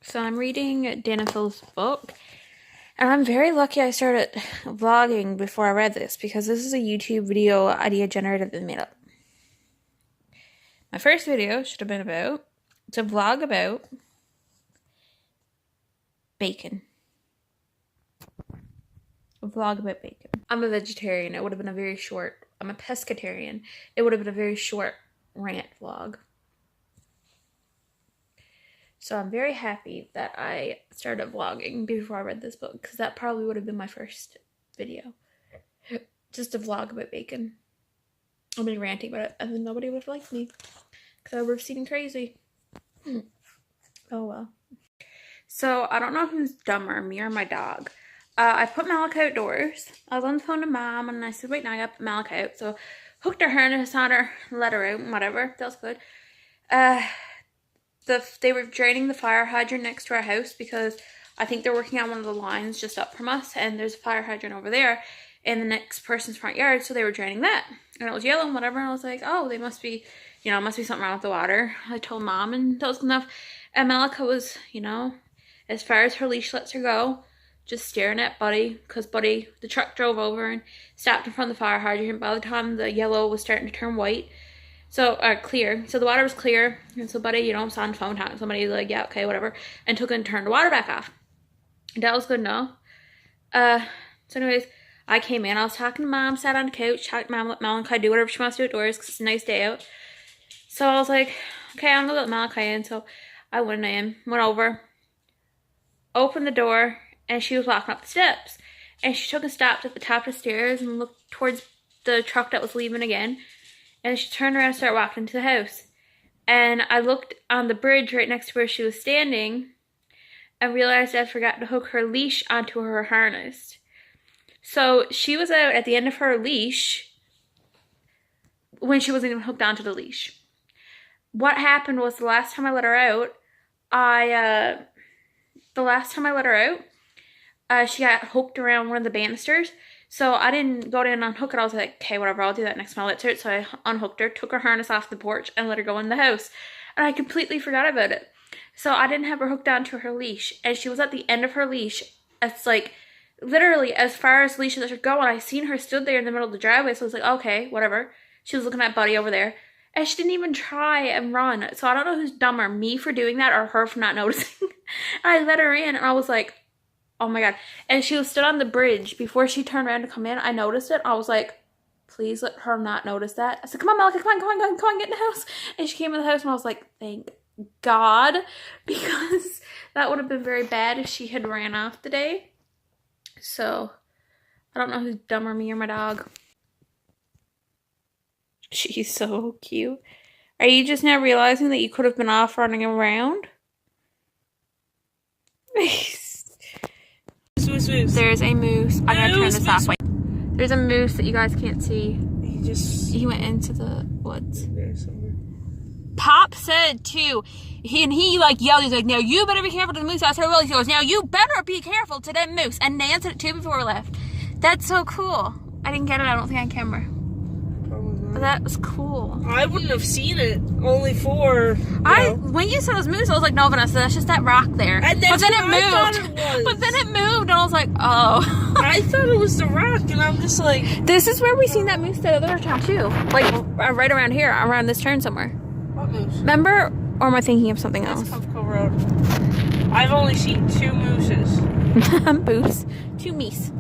So I'm reading Dana Phil's book, and I'm very lucky I started vlogging before I read this because this is a YouTube video idea generated and made up. My first video should have been to vlog about bacon. A vlog about bacon. I'm a vegetarian. It would have been a very short. I'm a pescatarian. It would have been a very short rant vlog. So I'm very happy that I started vlogging before I read this book, because that probably would have been my first video. Just a vlog about bacon. I've been ranting about it, and then nobody would have liked me, because I would have seemed crazy. Oh well. So I don't know who's dumber, me or my dog. I put Malik outdoors. I was on the phone to Mom, and I said, wait, now I got Malik out. So hooked her harness on her, let her out, and whatever. That was good. They were draining the fire hydrant next to our house because I think they're working on one of the lines just up from us, and there's a fire hydrant over there in the next person's front yard, so they were draining that. And it was yellow and whatever, and I was like, oh, they must be, must be something wrong with the water. I told Mom, and that was enough. And Malika was, as far as her leash lets her go, just staring at Buddy, because Buddy, the truck drove over and stopped in front of the fire hydrant. By the time the yellow was starting to turn white, so, clear. So the water was clear, and so Buddy, was on the phone talking to somebody, like, yeah, okay, whatever, and took and turned the water back off. That was good enough. So anyways, I came in, I was talking to Mom, sat on the couch, talked to Mom, let Malachi do whatever she wants to do outdoors, because it's a nice day out. So I was like, okay, I'm gonna let Malachi in, so I went over, opened the door, and she was walking up the steps, and she took and stopped at the top of the stairs and looked towards the truck that was leaving again. And she turned around and started walking into the house. And I looked on the bridge right next to where she was standing and realized I'd forgotten to hook her leash onto her harness. So she was out at the end of her leash when she wasn't even hooked onto the leash. What happened was the last time I let her out, she got hooked around one of the banisters. So I didn't go in and unhook it. I was like, okay, whatever, I'll do that next time I let her out. So I unhooked her, took her harness off the porch, and let her go in the house. And I completely forgot about it. So I didn't have her hooked onto her leash. And she was at the end of her leash. It's like, literally, as far as the leash let her go. And I seen her stood there in the middle of the driveway. So I was like, okay, whatever. She was looking at Buddy over there. And she didn't even try and run. So I don't know who's dumber, me for doing that or her for not noticing. And I let her in, and I was like, oh my god. And she was stood on the bridge. Before she turned around to come in, I noticed it. I was like, please let her not notice that. I said, come on, Malika, come on, get in the house. And she came in the house, and I was like, thank God. Because that would have been very bad if she had ran off today. So, I don't know who's dumber, me or my dog. She's so cute. Are you just now realizing that you could have been off running around? There's a moose. I gotta turn this off. Wait. There's a moose that you guys can't see. He went into the woods. Pop said too. He like yelled. He's like, now you better be careful to the moose. I said, well, he goes, now you better be careful to that moose. And Nan said it too before we left. That's so cool. I didn't get it. I don't think on camera. But that was cool. I wouldn't have seen it. Only for when you said it was moose, I was like, no, Vanessa, that's just that rock there. And that's but then what it moved. I thought it was. But then it moved, and I was like, oh. I thought it was the rock, and I'm just like, this is where we seen that moose the other time too. Like right around here, around this turn somewhere. What moose? Remember? Or am I thinking of something else? That's Puffco Road. I've only seen 2 mooses. Boots. 2 meese.